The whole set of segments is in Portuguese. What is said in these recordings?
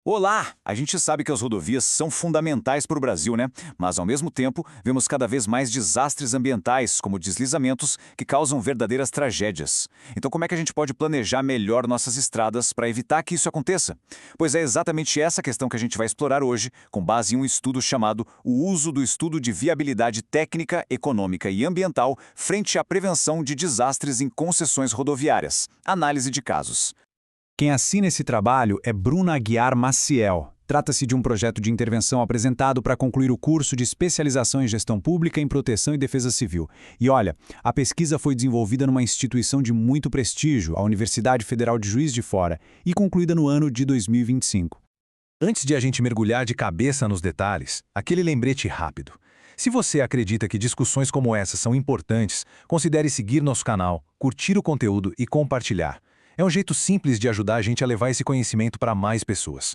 Olá! A gente sabe que as rodovias são fundamentais para o Brasil, né? Mas, ao mesmo tempo, vemos cada vez mais desastres ambientais, como deslizamentos, que causam verdadeiras tragédias. Então, como é que a gente pode planejar melhor nossas estradas para evitar que isso aconteça? Pois é exatamente essa questão que a gente vai explorar hoje, com base em um estudo chamado O uso do estudo de viabilidade técnica, econômica e ambiental frente à prevenção de desastres em concessões rodoviárias. Análise de casos. Quem assina esse trabalho é Bruna Aguiar Maciel. Trata-se de um projeto de intervenção apresentado para concluir o curso de especialização em gestão pública em proteção e defesa civil. E olha, a pesquisa foi desenvolvida numa instituição de muito prestígio, a Universidade Federal de Juiz de Fora, e concluída no ano de 2025. Antes de a gente mergulhar de cabeça nos detalhes, aquele lembrete rápido. Se você acredita que discussões como essa são importantes, considere seguir nosso canal, curtir o conteúdo e compartilhar. É um jeito simples de ajudar a gente a levar esse conhecimento para mais pessoas.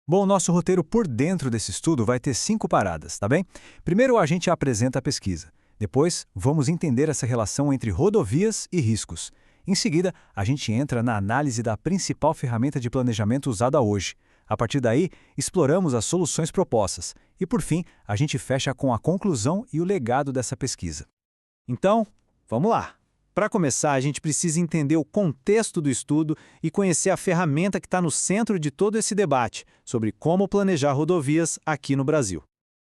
Bom, nosso roteiro por dentro desse estudo vai ter 5 paradas, tá bem? Primeiro a gente apresenta a pesquisa. Depois, vamos entender essa relação entre rodovias e riscos. Em seguida, a gente entra na análise da principal ferramenta de planejamento usada hoje. A partir daí, exploramos as soluções propostas. E, por fim, a gente fecha com a conclusão e o legado dessa pesquisa. Então, vamos lá! Para começar, a gente precisa entender o contexto do estudo e conhecer a ferramenta que está no centro de todo esse debate sobre como planejar rodovias aqui no Brasil.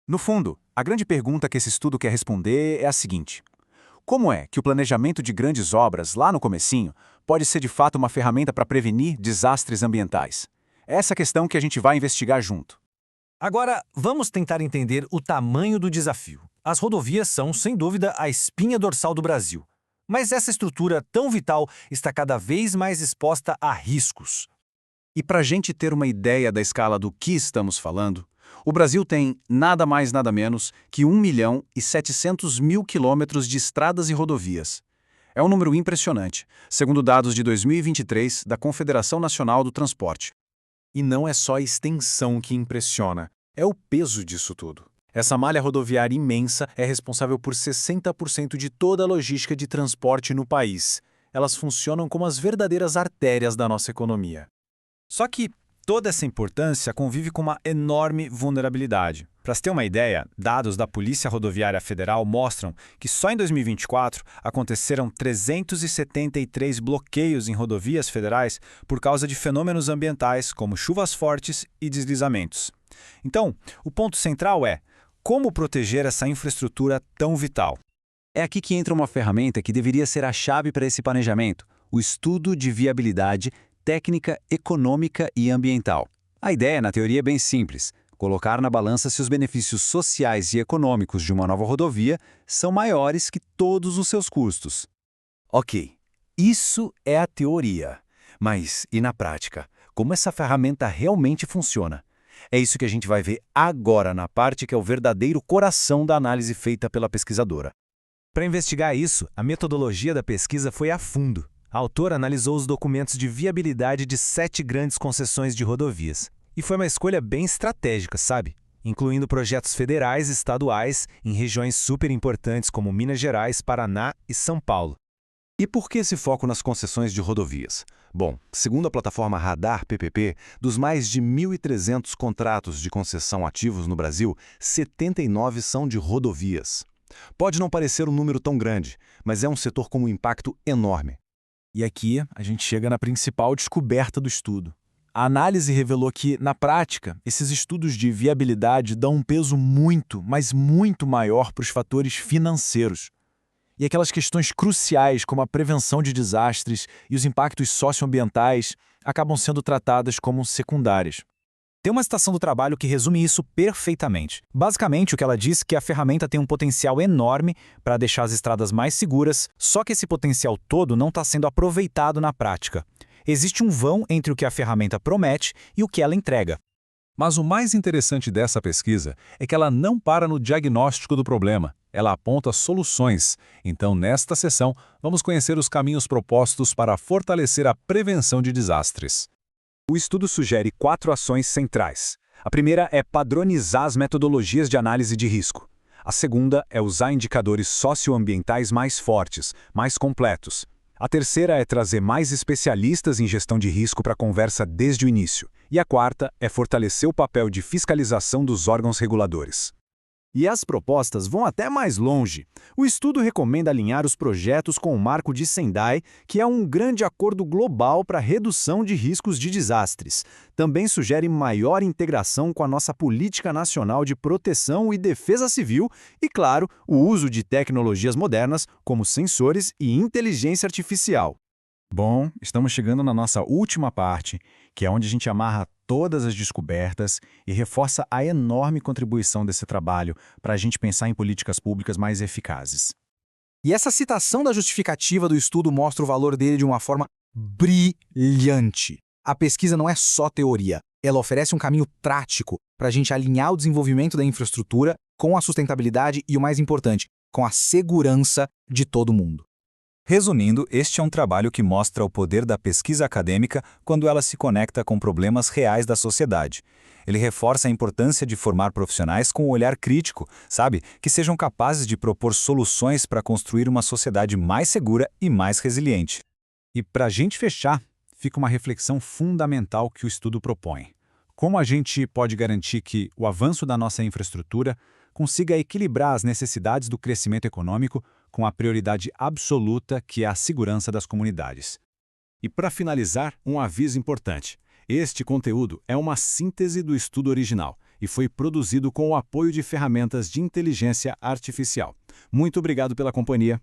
No fundo, a grande pergunta que esse estudo quer responder é a seguinte: como é que o planejamento de grandes obras, lá no comecinho, pode ser de fato uma ferramenta para prevenir desastres ambientais? É essa questão que a gente vai investigar junto. Agora, vamos tentar entender o tamanho do desafio. As rodovias são, sem dúvida, a espinha dorsal do Brasil. Mas essa estrutura tão vital está cada vez mais exposta a riscos. E para a gente ter uma ideia da escala do que estamos falando, o Brasil tem nada mais nada menos que 1.700.000 quilômetros de estradas e rodovias. É um número impressionante, segundo dados de 2023 da Confederação Nacional do Transporte. E não é só a extensão que impressiona, é o peso disso tudo. Essa malha rodoviária imensa é responsável por 60% de toda a logística de transporte no país. Elas funcionam como as verdadeiras artérias da nossa economia. Só que toda essa importância convive com uma enorme vulnerabilidade. Para se ter uma ideia, dados da Polícia Rodoviária Federal mostram que só em 2024 aconteceram 373 bloqueios em rodovias federais por causa de fenômenos ambientais como chuvas fortes e deslizamentos. Então, o ponto central é: como proteger essa infraestrutura tão vital? É aqui que entra uma ferramenta que deveria ser a chave para esse planejamento: o estudo de viabilidade técnica, econômica e ambiental. A ideia, na teoria, é bem simples: colocar na balança se os benefícios sociais e econômicos de uma nova rodovia são maiores que todos os seus custos. Ok, isso é a teoria. Mas, e na prática? Como essa ferramenta realmente funciona? É isso que a gente vai ver agora na parte que é o verdadeiro coração da análise feita pela pesquisadora. Para investigar isso, a metodologia da pesquisa foi a fundo. A autora analisou os documentos de viabilidade de 7 grandes concessões de rodovias. E foi uma escolha bem estratégica, sabe? Incluindo projetos federais e estaduais em regiões super importantes como Minas Gerais, Paraná e São Paulo. E por que esse foco nas concessões de rodovias? Bom, segundo a plataforma Radar PPP, dos mais de 1.300 contratos de concessão ativos no Brasil, 79 são de rodovias. Pode não parecer um número tão grande, mas é um setor com um impacto enorme. E aqui a gente chega na principal descoberta do estudo. A análise revelou que, na prática, esses estudos de viabilidade dão um peso muito, mas muito maior para os fatores financeiros. E aquelas questões cruciais como a prevenção de desastres e os impactos socioambientais acabam sendo tratadas como secundárias. Tem uma citação do trabalho que resume isso perfeitamente. Basicamente, o que ela diz é que a ferramenta tem um potencial enorme para deixar as estradas mais seguras, só que esse potencial todo não está sendo aproveitado na prática. Existe um vão entre o que a ferramenta promete e o que ela entrega. Mas o mais interessante dessa pesquisa é que ela não para no diagnóstico do problema, ela aponta soluções. Então, nesta sessão, vamos conhecer os caminhos propostos para fortalecer a prevenção de desastres. O estudo sugere 4 ações centrais. A primeira é padronizar as metodologias de análise de risco. A segunda é usar indicadores socioambientais mais fortes, mais completos. A terceira é trazer mais especialistas em gestão de risco para a conversa desde o início. E a quarta é fortalecer o papel de fiscalização dos órgãos reguladores. E as propostas vão até mais longe. O estudo recomenda alinhar os projetos com o Marco de Sendai, que é um grande acordo global para a redução de riscos de desastres. Também sugere maior integração com a nossa Política Nacional de Proteção e Defesa Civil e, claro, o uso de tecnologias modernas, como sensores e inteligência artificial. Bom, estamos chegando na nossa última parte, que é onde a gente amarra todas as descobertas e reforça a enorme contribuição desse trabalho para a gente pensar em políticas públicas mais eficazes. E essa citação da justificativa do estudo mostra o valor dele de uma forma brilhante. A pesquisa não é só teoria, ela oferece um caminho prático para a gente alinhar o desenvolvimento da infraestrutura com a sustentabilidade e, o mais importante, com a segurança de todo mundo. Resumindo, este é um trabalho que mostra o poder da pesquisa acadêmica quando ela se conecta com problemas reais da sociedade. Ele reforça a importância de formar profissionais com um olhar crítico, sabe? Que sejam capazes de propor soluções para construir uma sociedade mais segura e mais resiliente. E para a gente fechar, fica uma reflexão fundamental que o estudo propõe. Como a gente pode garantir que o avanço da nossa infraestrutura consiga equilibrar as necessidades do crescimento econômico com a prioridade absoluta que é a segurança das comunidades. E para finalizar, um aviso importante. Este conteúdo é uma síntese do estudo original e foi produzido com o apoio de ferramentas de inteligência artificial. Muito obrigado pela companhia.